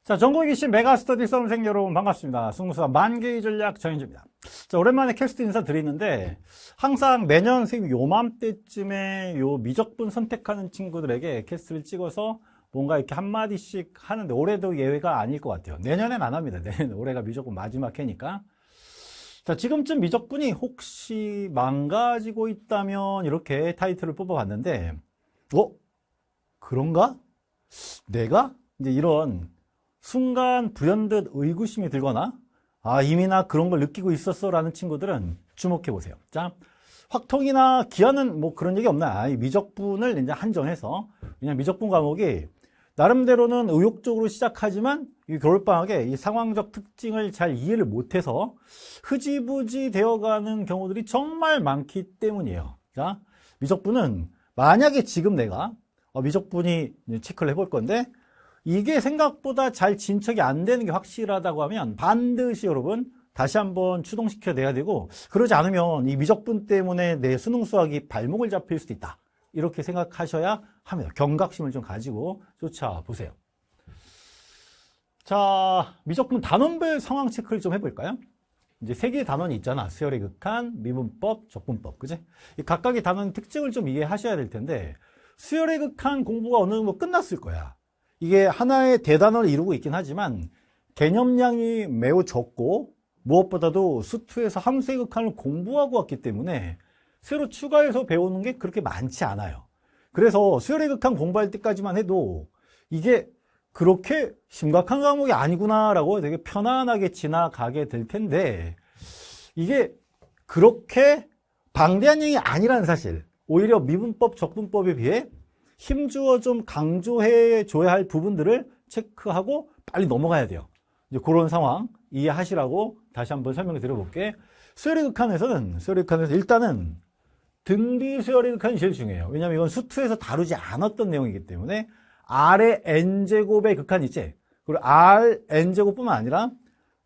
자, 전국에 계신 메가스터디 수험생 여러분 반갑습니다. 승무수사 만개의 전략 정현주입니다. 자, 오랜만에 캐스트 인사 드리는데 항상 매년 선생님 요맘때쯤에 요 미적분 선택하는 친구들에게 캐스트를 찍어서 뭔가 이렇게 한마디씩 하는데 올해도 예외가 아닐 것 같아요. 내년엔 안 합니다. 내년 올해가 미적분 마지막 해니까. 자, 지금쯤 미적분이 혹시 망가지고 있다면 이렇게 타이틀을 뽑아봤는데 그런가? 내가? 이제 이런 순간 불현듯 의구심이 들거나 이미 나 그런 걸 느끼고 있었어 라는 친구들은 주목해 보세요. 자, 확통이나 기하는 뭐 그런 얘기 없나? 미적분을 이제 한정해서, 왜냐면 미적분 과목이 나름대로는 의욕적으로 시작하지만 이 겨울방학에 이 상황적 특징을 잘 이해를 못해서 흐지부지 되어가는 경우들이 정말 많기 때문이에요. 자, 미적분은 만약에 지금 내가 미적분이 체크를 해볼 건데 이게 생각보다 잘 진척이 안 되는 게 확실하다고 하면 반드시 여러분 다시 한번 추동시켜 내야 되고, 그러지 않으면 이 미적분 때문에 내 수능 수학이 발목을 잡힐 수도 있다, 이렇게 생각하셔야 합니다. 경각심을 좀 가지고 쫓아보세요. 자, 미적분 단원별 상황 체크를 좀 해볼까요? 이제 세 개의 단원이 있잖아. 수열의 극한, 미분법, 적분법, 그지? 이 각각의 단원 특징을 좀 이해하셔야 될 텐데, 수열의 극한 공부가 어느 정도 끝났을 거야. 이게 하나의 대단원을 이루고 있긴 하지만 개념량이 매우 적고 무엇보다도 수투에서 함수의 극한을 공부하고 왔기 때문에 새로 추가해서 배우는 게 그렇게 많지 않아요. 그래서 수열의 극한 공부할 때까지만 해도 이게 그렇게 심각한 과목이 아니구나 라고 되게 편안하게 지나가게 될 텐데, 이게 그렇게 방대한 내용이 아니라는 사실, 오히려 미분법, 적분법에 비해 힘주어 좀 강조해 줘야 할 부분들을 체크하고 빨리 넘어가야 돼요. 이제 그런 상황 이해하시라고 다시 한번 설명을 드려볼게. 수열의 극한에서는 일단은 등비 수열의 극한이 제일 중요해요. 왜냐하면 이건 수투에서 다루지 않았던 내용이기 때문에 R의 n제곱의 극한이 있지. 그리고 R n제곱뿐만 아니라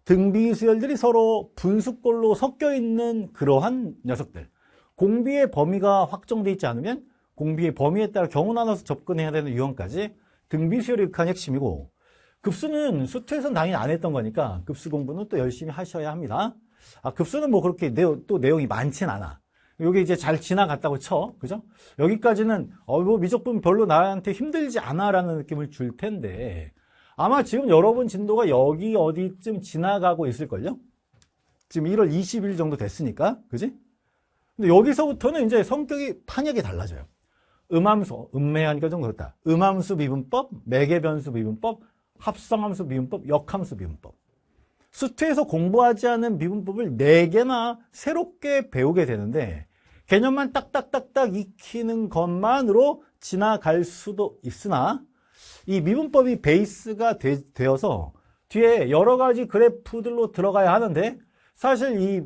등비 수열들이 서로 분수꼴로 섞여 있는 그러한 녀석들. 공비의 범위가 확정되어 있지 않으면 공비의 범위에 따라 경우 나눠서 접근해야 되는 유형까지 등비 수열의 극한이 핵심이고, 급수는 수투에서는 당연히 안 했던 거니까 급수 공부는 또 열심히 하셔야 합니다. 급수는 뭐 그렇게 또 내용이 많진 않아. 여기 이제 잘 지나갔다고 쳐. 그죠? 여기까지는 뭐 미적분 별로 나한테 힘들지 않아 라는 느낌을 줄 텐데, 아마 지금 여러분 진도가 여기 어디쯤 지나가고 있을걸요? 지금 1월 20일 정도 됐으니까. 그지? 근데 여기서부터는 이제 성격이 판역이 달라져요. 음함수, 음매하니까 좀 그렇다. 음함수 미분법, 매개변수 미분법, 합성함수 미분법, 역함수 미분법. 수투에서 공부하지 않은 미분법을 4개나 새롭게 배우게 되는데, 개념만 딱딱딱딱 익히는 것만으로 지나갈 수도 있으나, 이 미분법이 베이스가 되어서 뒤에 여러 가지 그래프들로 들어가야 하는데, 사실 이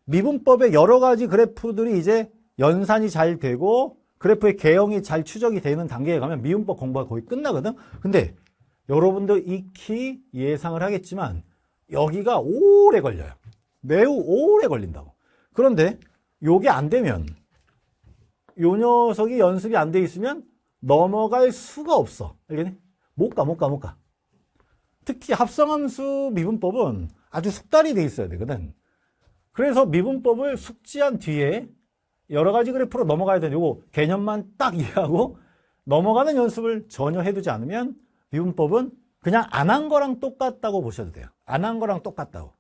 미분법의 여러 가지 그래프들이 이제 연산이 잘 되고 그래프의 개형이 잘 추적이 되는 단계에 가면 미분법 공부가 거의 끝나거든. 근데 여러분도 익히 예상을 하겠지만 여기가 오래 걸려요. 매우 오래 걸린다고. 그런데 요게 안 되면, 요 녀석이 연습이 안 돼 있으면 넘어갈 수가 없어. 알겠니? 못 가. 특히 합성함수 미분법은 아주 숙달이 돼 있어야 되거든. 그래서 미분법을 숙지한 뒤에 여러 가지 그래프로 넘어가야 되는, 요거 개념만 딱 이해하고 넘어가는 연습을 전혀 해두지 않으면 미분법은 그냥 안 한 거랑 똑같다고 보셔도 돼요. 안 한 거랑 똑같다고.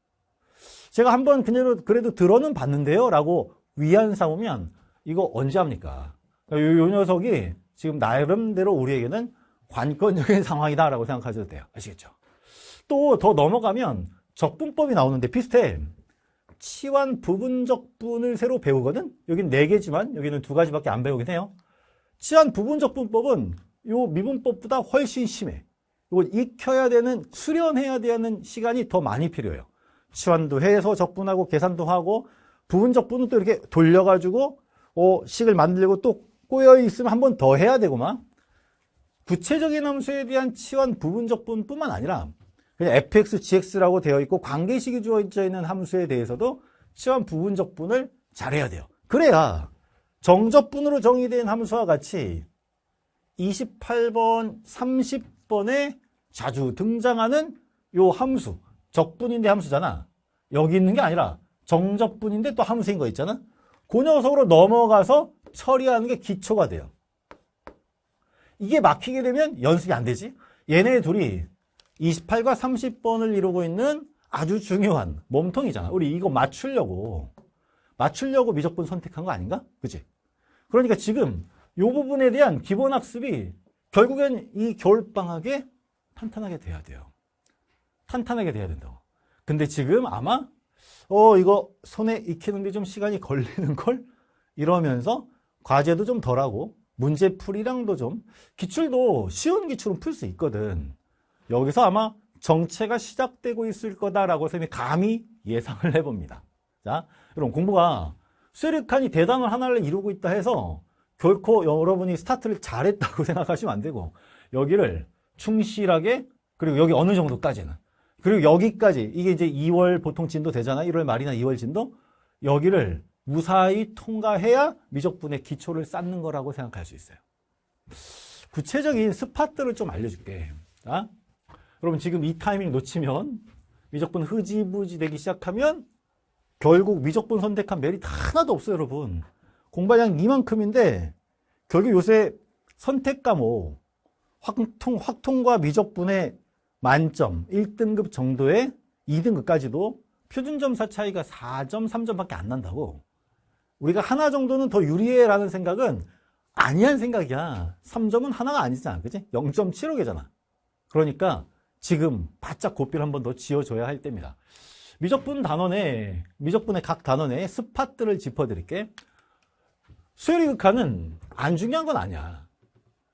제가 한번 그래도 들어는 봤는데요 라고 위안 삼으면 이거 언제 합니까? 요 녀석이 지금 나름대로 우리에게는 관건적인 상황이다 라고 생각하셔도 돼요. 아시겠죠? 또 더 넘어가면 적분법이 나오는데 비슷해. 치환 부분적분을 새로 배우거든? 여긴 4개지만 여기는 2가지밖에 안 배우긴 해요. 치환 부분적분법은 요 미분법보다 훨씬 심해. 이거 익혀야 되는, 수련해야 되는 시간이 더 많이 필요해요. 치환도 해서 적분하고 계산도 하고, 부분적분은 또 이렇게 돌려가지고 식을 만들고 또 꼬여있으면 한 번 더 해야 되고 막. 구체적인 함수에 대한 치환 부분적분뿐만 아니라 그냥 fx, gx라고 되어 있고 관계식이 주어져 있는 함수에 대해서도 치환 부분적분을 잘해야 돼요. 그래야 정적분으로 정의된 함수와 같이 28번, 30번의 자주 등장하는 요 함수, 적분인데 함수잖아. 여기 있는 게 아니라 정적분인데 또 함수인 거 있잖아. 그 녀석으로 넘어가서 처리하는 게 기초가 돼요. 이게 막히게 되면 연습이 안 되지. 얘네 둘이 28과 30번을 이루고 있는 아주 중요한 몸통이잖아. 우리 이거 맞추려고 미적분 선택한 거 아닌가? 그치? 그러니까 지금 이 부분에 대한 기본 학습이 결국엔 이 겨울방학에 탄탄하게 돼야 돼요. 탄탄하게 돼야 된다고. 근데 지금 아마 이거 손에 익히는데 좀 시간이 걸리는걸? 이러면서 과제도 좀 덜하고 문제풀이량도 좀 기출도 쉬운 기출은 풀 수 있거든. 여기서 아마 정체가 시작되고 있을 거다라고 선생님이 감히 예상을 해봅니다. 자, 여러분 공부가 수요일칸이 대단한 하나를 이루고 있다 해서 결코 여러분이 스타트를 잘했다고 생각하시면 안 되고 여기를 충실하게 그리고 여기 어느 정도까지는 그리고 여기까지 이게 이제 2월 보통 진도 되잖아. 1월 말이나 2월 진도 여기를 무사히 통과해야 미적분의 기초를 쌓는 거라고 생각할 수 있어요. 구체적인 스팟들을 좀 알려줄게. 자? 여러분 지금 이 타이밍 놓치면 미적분 흐지부지 되기 시작하면 결국 미적분 선택한 메리트 하나도 없어요. 여러분 공부량 이만큼인데 결국 요새 선택 과목 확통과 미적분의 만점 1등급 정도의 2등급까지도 표준점수 차이가 4점, 3점밖에 안 난다고. 우리가 하나 정도는 더 유리해라는 생각은 아니한 생각이야. 3점은 하나가 아니잖아. 그치? 0.75개잖아. 그러니까 지금 바짝 고삐를 한 번 더 지어줘야 할 때입니다. 미적분의 각 단원의 스팟들을 짚어드릴게. 수열이 극한은 안 중요한 건 아니야.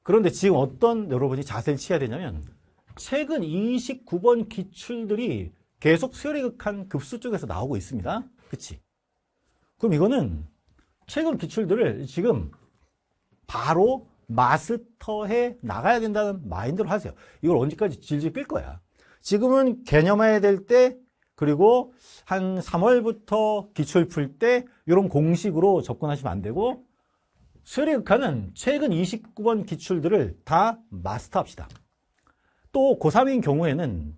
그런데 지금 어떤 여러분이 자세를 취해야 되냐면 최근 29번 기출들이 계속 수열이 극한 급수 쪽에서 나오고 있습니다. 그치? 그럼 이거는 최근 기출들을 지금 바로 마스터해 나가야 된다는 마인드로 하세요. 이걸 언제까지 질질 끌 거야. 지금은 개념화해야 될 때 그리고 한 3월부터 기출 풀 때 이런 공식으로 접근하시면 안 되고 수열이 극한은 최근 29번 기출들을 다 마스터합시다. 또 고3인 경우에는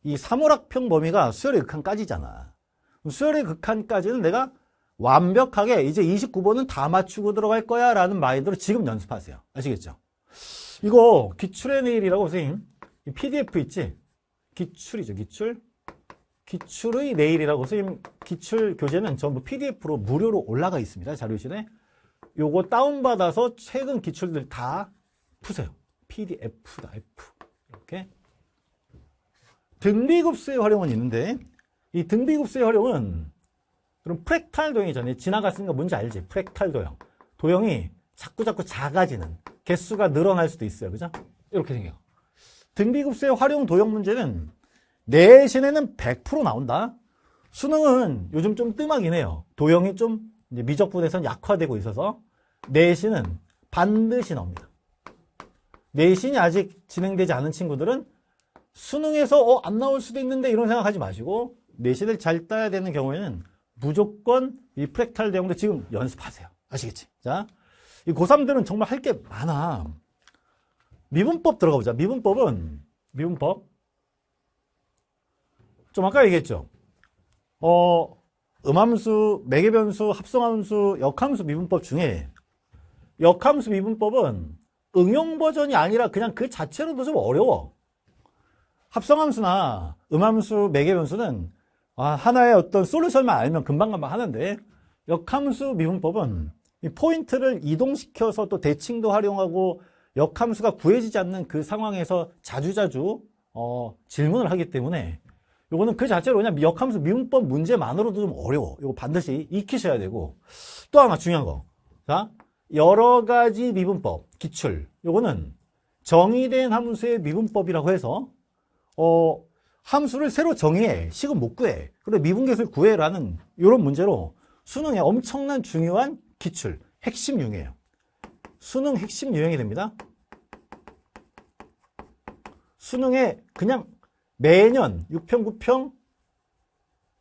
이 3월학평 범위가 수열의 극한까지잖아. 수열의 극한까지는 내가 완벽하게 이제 29번은 다 맞추고 들어갈 거야 라는 마인드로 지금 연습하세요. 아시겠죠? 이거 기출의 내일이라고 선생님 PDF 있지? 기출이죠. 기출의 내일이라고 선생님 기출 교재는 전부 PDF로 무료로 올라가 있습니다. 자료실에. 요거 다운받아서 최근 기출들 다 푸세요. PDF다. F. 이렇게. 등비급수의 활용은 있는데 이 등비급수의 활용은 그럼 프랙탈 도형이잖아요. 지나갔으니까 뭔지 알지? 프랙탈 도형. 도형이 자꾸 작아지는 개수가 늘어날 수도 있어요. 그죠? 이렇게 생겨요. 등비급수의 활용 도형 문제는 내신에는 100% 나온다. 수능은 요즘 좀 뜸하긴 해요. 도형이 좀 이제 미적분에서는 약화되고 있어서 내신은 반드시 나옵니다. 내신이 아직 진행되지 않은 친구들은 수능에서 안 나올 수도 있는데 이런 생각하지 마시고 내신을 잘 따야 되는 경우에는 무조건 이 프랙탈 대형도 지금 연습하세요. 아시겠지? 자, 이 고3들은 정말 할 게 많아. 미분법 들어가 보자. 미분법. 좀 아까 얘기했죠. 음함수, 매개변수, 합성함수, 역함수 미분법 중에 역함수 미분법은 응용 버전이 아니라 그냥 그 자체로도 좀 어려워. 합성함수나 음함수, 매개변수는 하나의 어떤 솔루션만 알면 금방 하는데 역함수 미분법은 이 포인트를 이동시켜서 또 대칭도 활용하고 역함수가 구해지지 않는 그 상황에서 자주자주 질문을 하기 때문에 요거는 그 자체로 그냥 역함수 미분법 문제만으로도 좀 어려워. 이거 반드시 익히셔야 되고 또 하나 중요한 거. 자, 여러 가지 미분법, 기출. 요거는 정의된 함수의 미분법이라고 해서 함수를 새로 정의해. 식은 못 구해. 그래 미분계수를 구해라는 이런 문제로 수능에 엄청난 중요한 기출, 핵심 유형이에요. 수능 핵심 유형이 됩니다. 수능에 그냥 매년 6평, 9평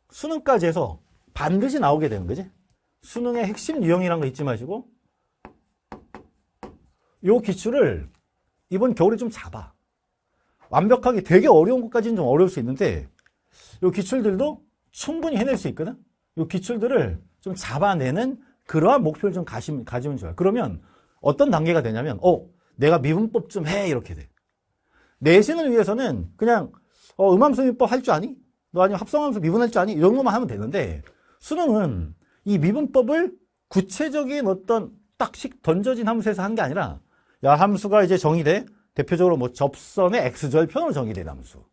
수능까지 해서 반드시 나오게 되는 거지. 수능의 핵심 유형이라는 거 잊지 마시고 요 기출을 이번 겨울에 좀 잡아. 완벽하게 되게 어려운 것까지는 좀 어려울 수 있는데 요 기출들도 충분히 해낼 수 있거든. 요 기출들을 좀 잡아내는 그러한 목표를 좀 가지면 좋아요. 그러면 어떤 단계가 되냐면 내가 미분법 좀 해 이렇게 돼. 내신을 위해서는 그냥 음함수 미분법 할 줄 아니? 너 아니면 합성함수 미분할 줄 아니? 이런 것만 하면 되는데 수능은 이 미분법을 구체적인 어떤 딱씩 던져진 함수에서 한 게 아니라 야 함수가 이제 정의돼. 대표적으로 뭐 접선의 x절편으로 정의된 함수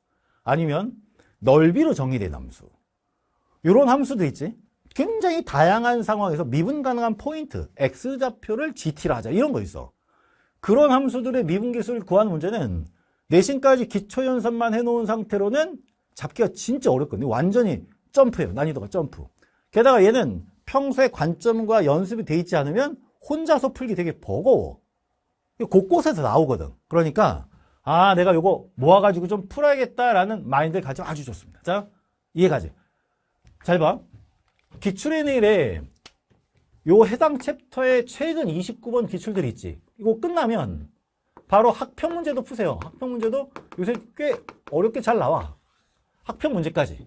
아니면 넓이로 정의된 함수 이런 함수도 있지. 굉장히 다양한 상황에서 미분 가능한 포인트 x좌표를 gt라 하자 이런 거 있어. 그런 함수들의 미분 기술을 구하는 문제는 내신까지 기초연산만 해놓은 상태로는 잡기가 진짜 어렵거든요. 완전히 점프예요. 난이도가 점프. 게다가 얘는 평소에 관점과 연습이 돼 있지 않으면 혼자서 풀기 되게 버거워. 곳곳에서 나오거든. 그러니까 내가 요거 모아가지고 좀 풀어야겠다라는 마인드를 가지면 아주 좋습니다. 자, 이해가지? 잘 봐. 기출의 내일에 요 해당 챕터의 최근 29번 기출들이 있지. 이거 끝나면 바로 학평 문제도 푸세요. 학평 문제도 요새 꽤 어렵게 잘 나와. 학평 문제까지.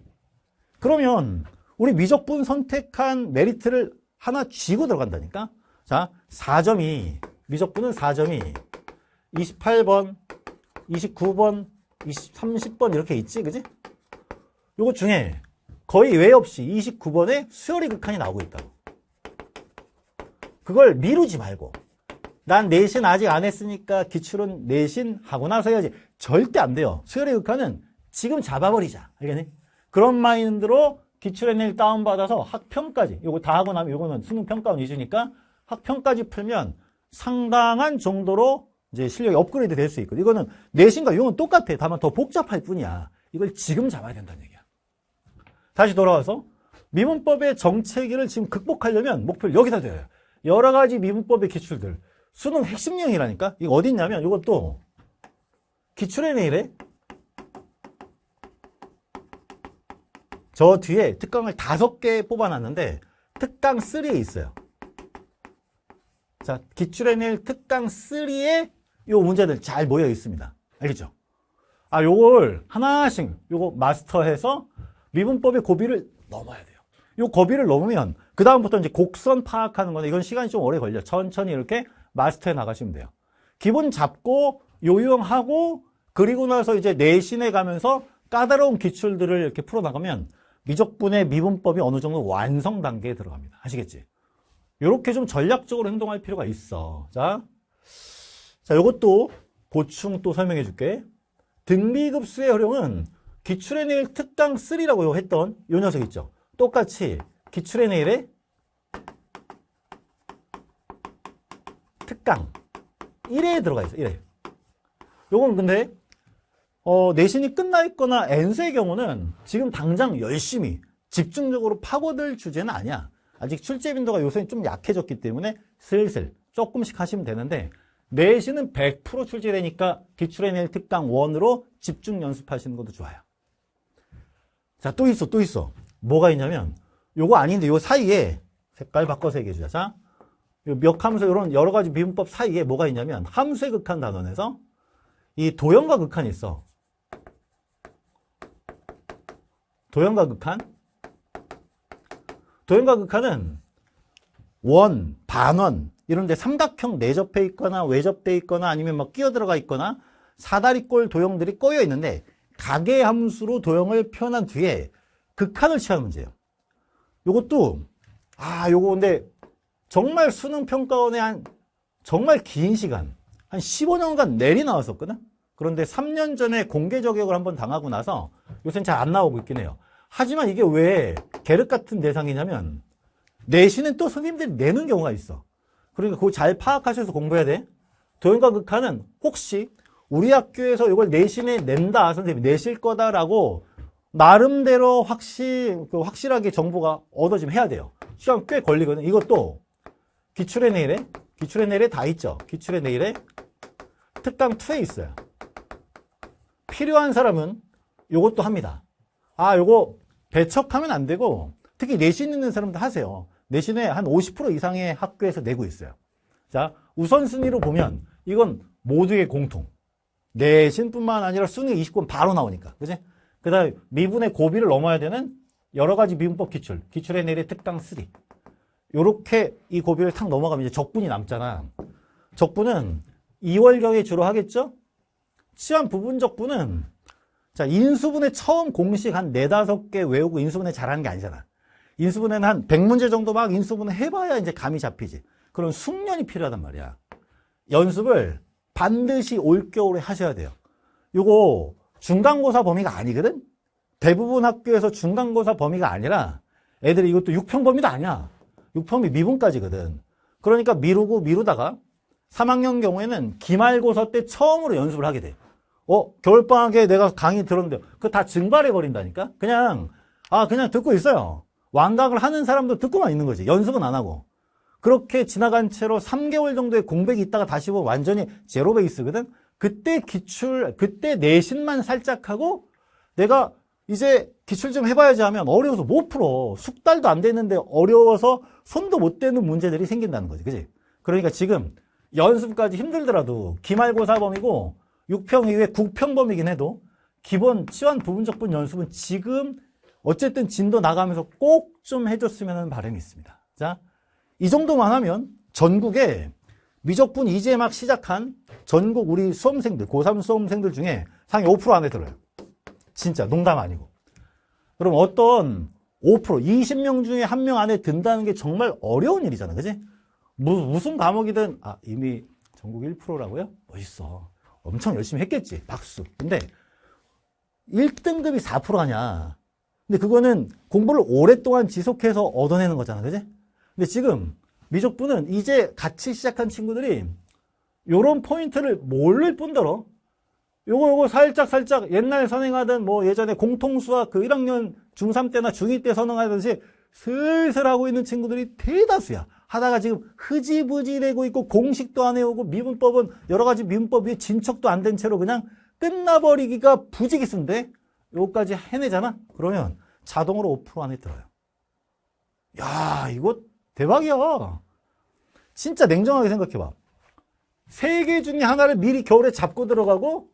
그러면 우리 미적분 선택한 메리트를 하나 쥐고 들어간다니까. 자, 4점이 미적분은 4점이 28번, 29번, 30번 이렇게 있지, 그지? 요거 중에 거의 외 없이 29번에 수열이 극한이 나오고 있다고. 그걸 미루지 말고 난 내신 아직 안 했으니까 기출은 내신 하고 나서 해야지. 절대 안 돼요. 수열이 극한은 지금 잡아버리자. 알겠니? 그런 마인드로 기출의 내일 다운받아서 학평까지 요거 다 하고 나면 요거는 수능 평가원 위주니까 학평까지 풀면 상당한 정도로 이제 실력이 업그레이드 될 수 있거든. 이거는 내신과 이건 똑같아. 다만 더 복잡할 뿐이야. 이걸 지금 잡아야 된다는 얘기야. 다시 돌아와서 미분법의 정체기를 지금 극복하려면 목표를 여기다 둬요. 여러 가지 미분법의 기출들. 수능 핵심 유형이라니까. 이거 어디 있냐면 이것도 기출의 내일에 저 뒤에 특강을 5개 뽑아놨는데 특강 3에 있어요. 자, 기출의 내일 특강 3에 요 문제들 잘 모여 있습니다. 알겠죠? 요걸 하나씩 요거 마스터해서 미분법의 고비를 넘어야 돼요. 요 고비를 넘으면 그 다음부터 이제 곡선 파악하는 건데 이건 시간이 좀 오래 걸려. 천천히 이렇게 마스터해 나가시면 돼요. 기본 잡고 요용하고 그리고 나서 이제 내신에 가면서 까다로운 기출들을 이렇게 풀어나가면 미적분의 미분법이 어느 정도 완성 단계에 들어갑니다. 아시겠지? 요렇게 좀 전략적으로 행동할 필요가 있어. 자, 요것도 보충 또 설명해 줄게. 등비급수의 활용은 기출의 내일 특강 3라고 했던 요 녀석 있죠? 똑같이 기출의 내일에 특강 1회에 들어가 있어. 1회. 요건 근데 내신이 끝나 있거나 N수의 경우는 지금 당장 열심히 집중적으로 파고들 주제는 아니야. 아직 출제 빈도가 요새 좀 약해졌기 때문에 슬슬 조금씩 하시면 되는데 내신은 100% 출제되니까 기출의 내일 특강 1으로 집중 연습하시는 것도 좋아요. 자, 또 있어. 뭐가 있냐면 요거 아닌데 요 사이에 색깔 바꿔서 얘기해 주자. 자, 요 멱함수 이런 여러 가지 미분법 사이에 뭐가 있냐면 함수의 극한 단원에서 이 도형과 극한이 있어. 도형과 극한은 원, 반원 이런 데 삼각형 내접해 있거나 외접돼 있거나 아니면 막 끼어 들어가 있거나 사다리꼴 도형들이 꼬여 있는데 가계 함수로 도형을 표현한 뒤에 극한을 취하는 문제예요. 요것도 요거 근데 정말 수능 평가원에 정말 긴 시간 한 15년간 내리 나왔었거든. 그런데 3년 전에 공개 저격을 한번 당하고 나서 요새는 잘 안 나오고 있긴 해요. 하지만 이게 왜 계륵 같은 대상이냐면 내신은 또 선생님들이 내는 경우가 있어. 그러니까 그거 잘 파악하셔서 공부해야 돼. 도형과 극한은 혹시 우리 학교에서 이걸 내신에 낸다, 선생님이 내실 거다라고 나름대로 확실하게 정보가 얻어지면 해야 돼요. 시간 꽤 걸리거든. 이것도 기출의 내일에 다 있죠. 기출의 내일에 특강 2에 있어요. 필요한 사람은 요것도 합니다. 요거 배척하면 안 되고 특히 내신 있는 사람들 하세요. 내신에 한 50% 이상의 학교에서 내고 있어요. 자, 우선순위로 보면 이건 모두의 공통. 내신뿐만 아니라 수능 20권 바로 나오니까. 그지? 그 다음에 미분의 고비를 넘어야 되는 여러 가지 미분법 기출. 기출의 내리 특강 3. 요렇게 이 고비를 탁 넘어가면 이제 적분이 남잖아. 적분은 2월경에 주로 하겠죠? 치환 부분 적분은 자, 인수분해 처음 공식 한 4, 5개 외우고 인수분해 잘하는 게 아니잖아. 인수분해는 한 100문제 정도 막 인수분해 해봐야 이제 감이 잡히지. 그런 숙련이 필요하단 말이야. 연습을 반드시 올겨울에 하셔야 돼요. 요거 중간고사 범위가 아니거든? 대부분 학교에서 중간고사 범위가 아니라 애들이 이것도 6평 범위도 아니야. 6평이 미분까지거든. 그러니까 미루다가 3학년 경우에는 기말고사 때 처음으로 연습을 하게 돼. 겨울방학에 내가 강의 들었는데 그거 다 증발해버린다니까? 그냥 듣고 있어요. 완강을 하는 사람도 듣고만 있는 거지. 연습은 안 하고. 그렇게 지나간 채로 3개월 정도의 공백이 있다가 다시 보면 완전히 제로 베이스거든? 그때 그때 내신만 살짝 하고 내가 이제 기출 좀 해봐야지 하면 어려워서 못 풀어. 숙달도 안 됐는데 어려워서 손도 못 대는 문제들이 생긴다는 거지. 그지? 그러니까 지금 연습까지 힘들더라도 기말고사 범위고 6평 이후에 9평 범위긴 해도 기본 치환 부분적분 연습은 지금 어쨌든 진도 나가면서 꼭 좀 해줬으면 하는 바람이 있습니다. 자, 이 정도만 하면 전국에 미적분 이제 막 시작한 전국 우리 수험생들, 고3 수험생들 중에 상위 5% 안에 들어요. 진짜 농담 아니고. 그럼 어떤 5%, 20명 중에 1명 안에 든다는 게 정말 어려운 일이잖아. 그지? 무슨 과목이든, 이미 전국 1%라고요? 멋있어. 엄청 열심히 했겠지. 박수. 근데 1등급이 4% 아냐. 근데 그거는 공부를 오랫동안 지속해서 얻어내는 거잖아. 그지? 근데 지금 미적분은 이제 같이 시작한 친구들이 요런 포인트를 모를 뿐더러 요거 살짝 옛날 선행하던 뭐 예전에 공통수학 그 1학년 중3 때나 중2 때 선행하듯이 슬슬 하고 있는 친구들이 대다수야. 하다가 지금 흐지부지 되고 있고 공식도 안 해오고 미분법은 여러 가지 미분법 위에 진척도 안 된 채로 그냥 끝나버리기가 부지기수인데 요거까지 해내잖아? 그러면 자동으로 5% 안에 들어요. 야, 이거 대박이야. 진짜 냉정하게 생각해봐. 3개 중에 하나를 미리 겨울에 잡고 들어가고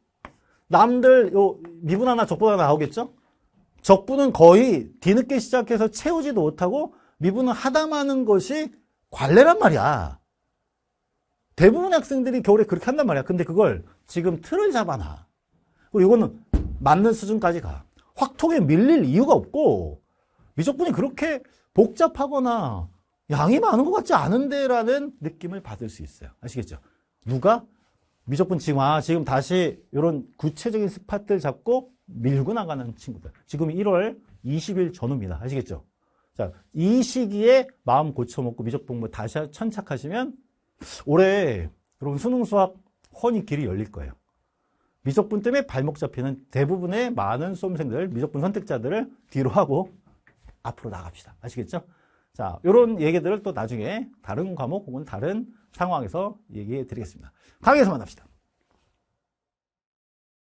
남들 요 미분 하나 적분 하나 나오겠죠? 적분은 거의 뒤늦게 시작해서 채우지도 못하고 미분은 하다마는 것이 관례란 말이야. 대부분 학생들이 겨울에 그렇게 한단 말이야. 근데 그걸 지금 틀을 잡아놔. 그리고 이거는 맞는 수준까지 가. 확통에 밀릴 이유가 없고 미적분이 그렇게 복잡하거나 양이 많은 것 같지 않은데 라는 느낌을 받을 수 있어요. 아시겠죠? 누가? 미적분 지금 다시 이런 구체적인 스팟들 잡고 밀고 나가는 친구들. 지금이 1월 20일 전후입니다. 아시겠죠? 자, 이 시기에 마음 고쳐먹고 미적분 다시 천착하시면 올해 여러분 수능 수학 훤히 길이 열릴 거예요. 미적분 때문에 발목 잡히는 대부분의 많은 수험생들, 미적분 선택자들을 뒤로 하고 앞으로 나갑시다. 아시겠죠? 자, 이런 얘기들을 또 나중에 다른 과목 혹은 다른 상황에서 얘기해 드리겠습니다. 강의에서 만납시다.